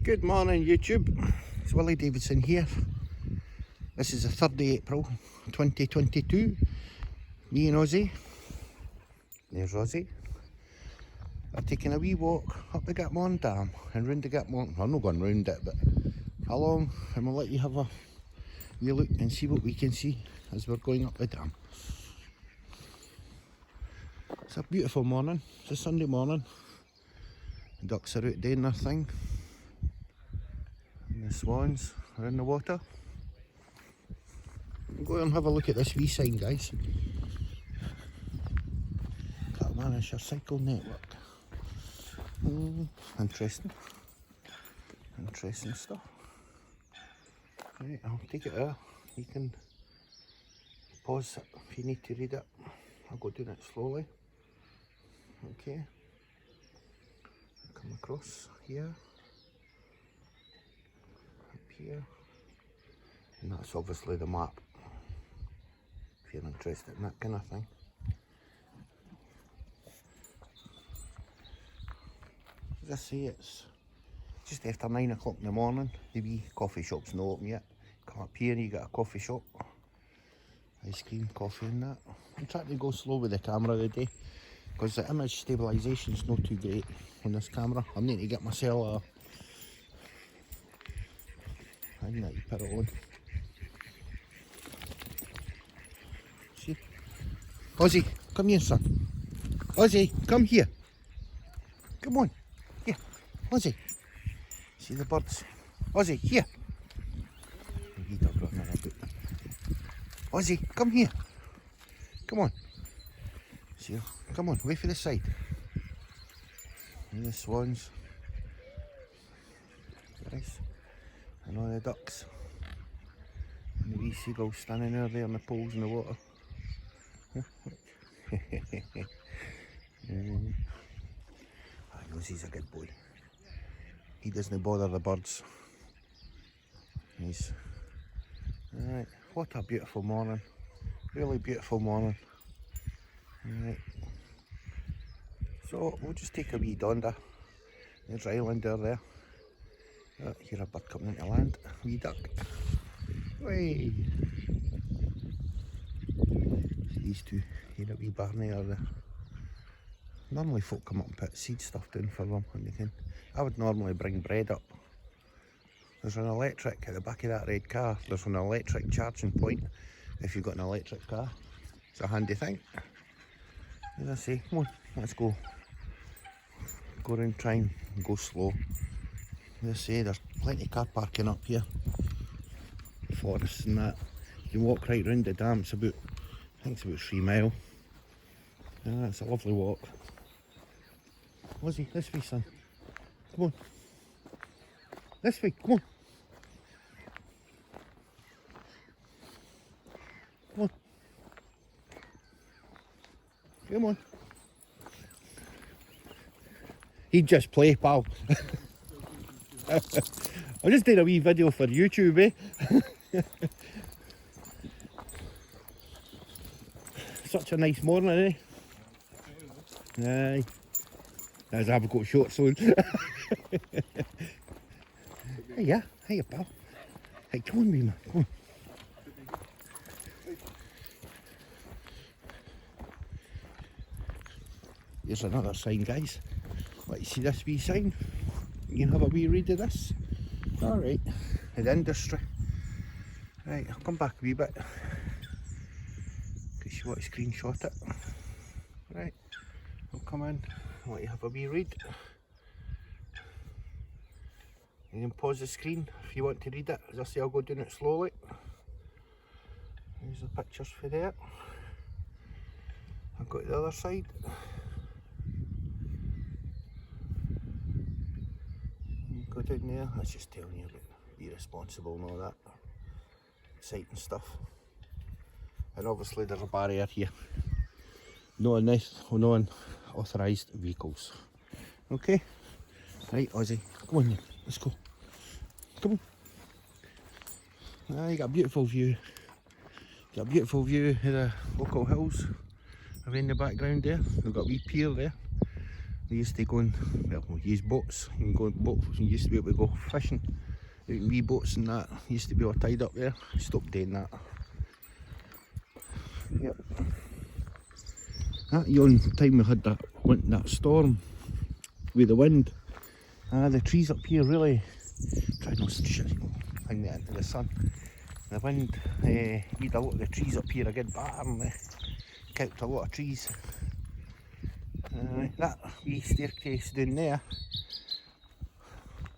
Good morning YouTube, it's Willie Davidson here. This is the 3rd of April 2022. Me and Ozzy, there's Ozzy, are taking a wee walk up the Gartmorn Dam and round the Gartmorn. I'm not going round it, but along, and we'll let you have a wee look and see what we can see as we're going up the dam. It's a beautiful morning, it's a Sunday morning. The ducks are out doing their thing. And the swans are in the water. Go and have a look at this wee sign, guys. Gartmorn Cycle Network. Interesting. Interesting stuff. Right, I'll take it out. You can pause it if you need to read it. I'll go doing it slowly. Okay. Come across here. Here, and that's obviously the map if you're interested in that kind of thing. As I say, it's just after 9 o'clock in the morning. The wee coffee shop's not open yet. Come up here and you got a coffee shop, ice cream, coffee and that. I'm trying to go slow with the camera today because the image stabilisation is not too great on this camera. I need to get myself I need to put it on. See? Ozzy, come here, son. Ozzy, come here. Come on. Here. Ozzy. See the birds? Ozzy, here. Ozzy, come here. Come on. See? Come on, wait for the side. And the swans. Nice. And all the ducks and the wee seagulls standing there on the poles in the water. I knows he's a good boy. He doesn't bother the birds. He's alright. What a beautiful morning. Really beautiful morning. Alright. So we'll just take a wee donder. There's Islander there. Oh, here a bird coming into land, wee duck. Way. These two, here a wee Barney are there. Normally folk come up and put seed stuff down for them when they can. I would normally bring bread up. There's an electric at the back of that red car. There's an electric charging point if you've got an electric car. It's a handy thing. As I say, come on, let's go. Go around, try and go slow. As I say, there's plenty of car parking up here. Forests and that. You can walk right round the dam. It's about, I think it's about 3 miles. Yeah, it's a lovely walk. Ozzy, this way, son. Come on. This way, come on. Come on. Come on. He'd just play, pal. I'm just doing a wee video for YouTube, eh? Such a nice morning, eh? Aye. As I've got shorts on. Hiya, hiya, pal. Hey, come on, wee man, come on. Here's another sign, guys. Let you see this wee sign. You can have a wee read of this. Alright, the industry. Right, I'll come back a wee bit because you want to screenshot it. Right, I'll come in, I'll let you have a wee read. You can pause the screen if you want to read it. As I say, I'll go doing it slowly. There's the pictures for there. I'll go to the other side. Go down there, that's just telling you about be responsible and all that exciting stuff. And obviously there's a barrier here. No unauthorised vehicles. Okay? Right, Ozzy, come on then, let's go. Come on. Ah, you got a beautiful view. Got a beautiful view of the local hills around the background there. We've got a wee pier there. They used to go and, well, we use boats. You can go on boats. You used to be able to go fishing out in wee boats and that. Used to be all tied up there. Stopped doing that. Yep. That young time we had that storm with the wind. The trees up here really try not to hang it into the sun. The wind made a lot of the trees up here a good batter and they kept a lot of trees. That wee staircase down there,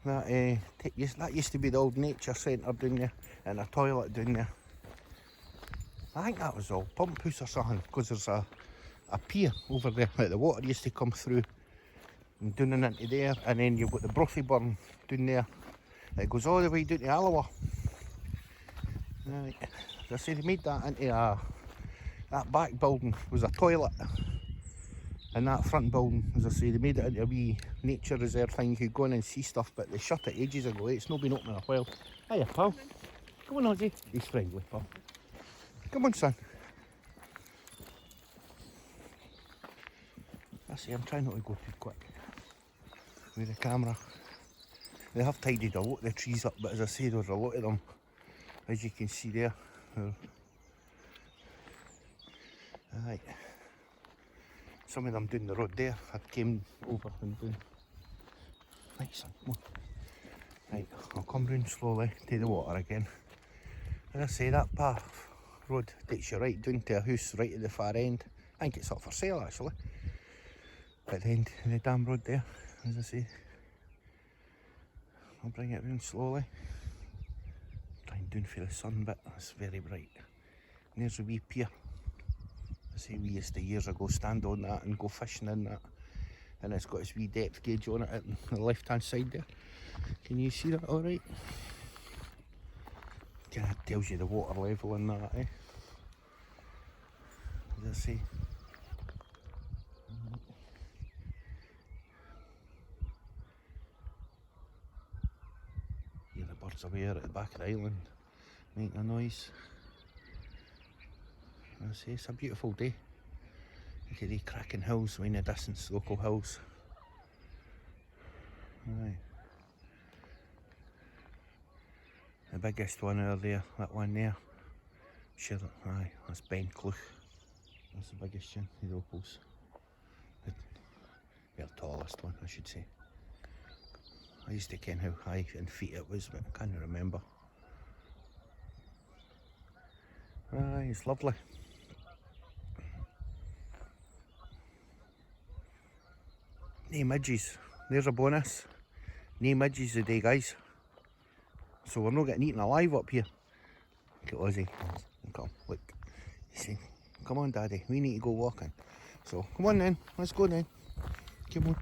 that used to be the old nature centre down there, and a toilet down there. I think that was all pump house or something, because there's a pier over there, like the water used to come through and down and into there, and then you've got the brothy burn down there. It goes all the way down to Alloa. Right. As I say, they made that into that back building was a toilet. And that front building, as I say, they made it into a wee nature reserve thing. You could go in and see stuff, but they shut it ages ago. It's not been open in a while. Hiya, pal. Come on, Ozzy. He's friendly, pal. Come on, son. I say, I'm trying not to go too quick with the camera. They have tidied a lot of the trees up, but as I say, there's a lot of them, as you can see there. Right. Some of them down the road there had came over and down. Right, son, come on. Right, I'll come round slowly to the water again. As I say, that path road takes you right down to a house right at the far end. I think it's up for sale actually. At the end of the dam road there, as I say. I'll bring it round slowly. Trying down for the sun, but it's very bright. And there's a wee pier. I say we used to years ago stand on that and go fishing in that, and it's got its wee depth gauge on it at the left hand side there. Can you see that alright? Kind of tells you the water level in that, eh? As I say. Hear the birds away at the back of the island making a noise. I say, it's a beautiful day. Look at the cracking hills in the distance, local hills. Aye. The biggest one over there, that one there. Sure, aye, that's Ben Clough. That's the biggest one, the opals. The tallest one, I should say. I used to ken how high in feet it was, but I can't remember. Aye, it's lovely. No midges, there's a bonus. No midges today, guys. So we're not getting eaten alive up here. Look at Ozzy. Come, look. He's saying, come on, Daddy, we need to go walking. So come on then, let's go then. Come on.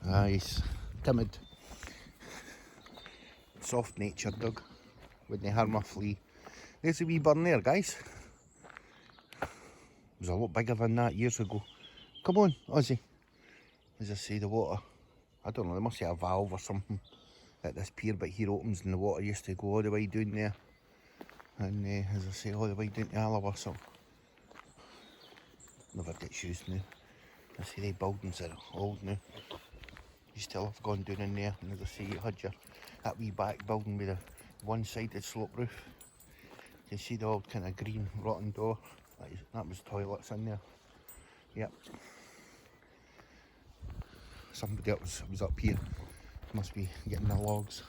Ah, he's timid. Soft natured dog. Wouldn't harm a flea. There's a wee burn there, guys. It was a lot bigger than that years ago. Come on, Ozzy. As I say, the water, I don't know, there must be a valve or something at this pier, but here opens and the water used to go all the way down there. And as I say, all the way down to Alloa, so never gets used now. I see the buildings are old now. You still have gone down in there, and as I say, you had that wee back building with a one-sided slope roof. You can see the old kind of green rotten door. That was toilets in there. Yep. Somebody else was up here. Must be getting the logs.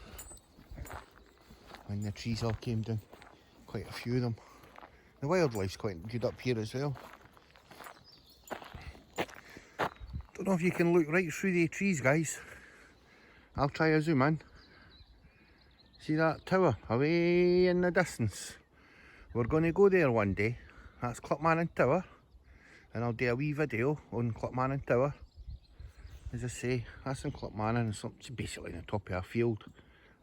And the trees all came down. Quite a few of them. The wildlife's quite good up here as well. Don't know if you can look right through the trees, guys. I'll try a zoom in. See that tower away in the distance? We're going to go there one day. That's Gartmorn Tower. And I'll do a wee video on Gartmorn Tower. As I say, that's in Gartmorn, it's basically on the top of a field.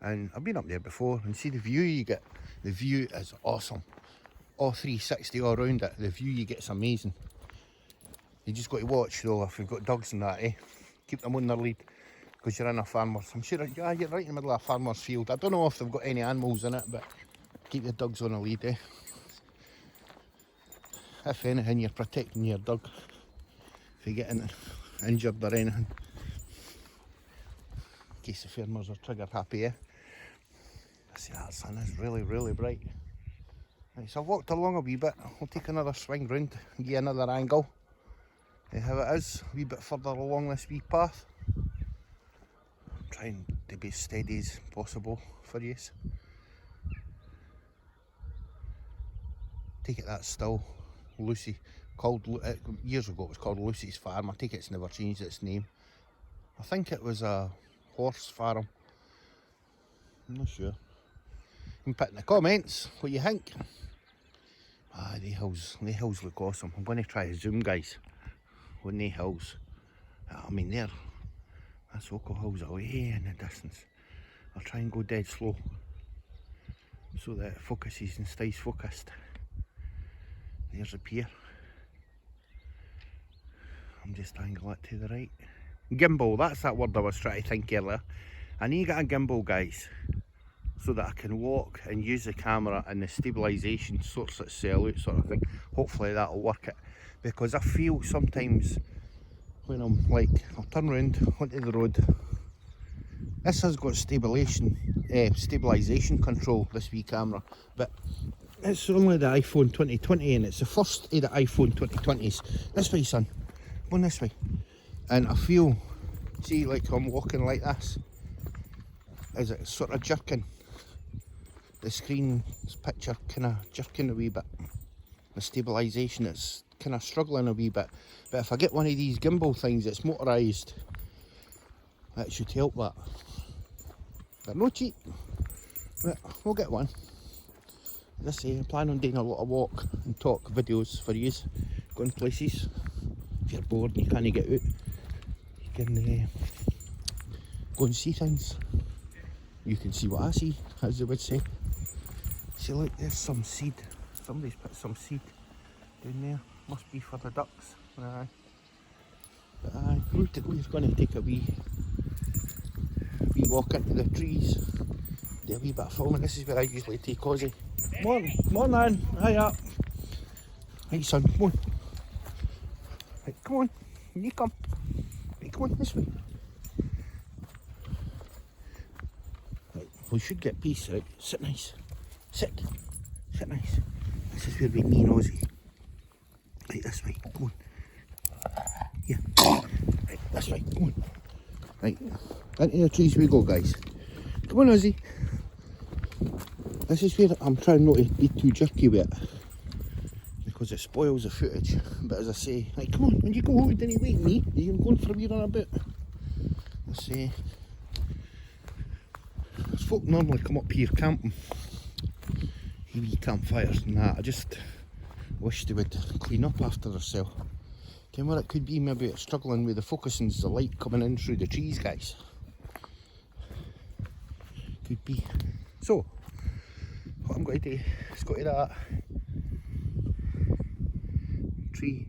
And I've been up there before, and see the view you get. The view is awesome. All 360 all around it, the view you get is amazing. You just got to watch though, if you've got dogs and that, eh? Keep them on their lead, because you're in a farmer's. I'm sure, yeah, you're right in the middle of a farmer's field. I don't know if they've got any animals in it, but keep your dogs on a lead, eh? If anything, you're protecting your dog. if you get injured or anything. In case the farmers are trigger happy, eh? I see that sun is really, really bright. Right, so I've walked along a wee bit. I'll take another swing round and give another angle of how it is a wee bit further along this wee path. Trying to be as steady as possible for you. Take it that's still Lucy, years ago it was called Lucy's Farm. I take it's never changed its name. I think it was a horse farm. I'm not sure. You can put in the comments what you think. Ah, the hills look awesome. I'm going to try to zoom, guys, on the hills. I mean, that's Oco Hills away in the distance. I'll try and go dead slow so that it focuses and stays focused. There's a pier. I'm just angle it to the right. Gimbal, that's that word I was trying to think earlier. I need to get a gimbal, guys, so that I can walk and use the camera and the stabilisation sorts itself out, sort of thing. Hopefully that'll work it, because I feel sometimes when I'm like, I'll turn round onto the road. This has got stabilisation control, this wee camera, but it's only the iPhone 2020 and it's the first of the iPhone 2020s. This way, son, going this way. And I feel, see, like I'm walking like this, is it sort of jerking? The screen's picture kind of jerking a wee bit. The stabilisation, it's kind of struggling a wee bit. But if I get one of these gimbal things that's motorised, that should help that. They're no cheap, but we'll get one. As I say, I plan on doing a lot of walk and talk videos for you, going places. If you're bored and you can't get out, you can go and see things. You can see what I see, as they would say. See, look, there's some seed. Somebody's put some seed down there. Must be for the ducks. Aye. But aye, we're going to take a wee walk into the trees. Do a wee bit of filming. This is where I usually take Ozzy. Morning, hiya. Right, son, come on. Right, come on, you come. Right, come on, this way. Right, we should get peace, right? Sit nice. Sit nice. This is where we meet Ozzy. Right, this way, come on. Yeah. Right, this way, come on. Right, into the trees we go, guys. Come on, Ozzy. This is where I'm trying not to be too jerky with it, because it spoils the footage. But as I say, like, come on, when you go home, didn't you wait me? Are you going for a wee run about? I say, there's folk normally come up here camping, wee campfires and that. I just wish they would clean up after themselves. Can what it could be? Maybe it's struggling with the focusing, the light coming in through the trees, guys. Could be. So, what I'm going to do is go to that tree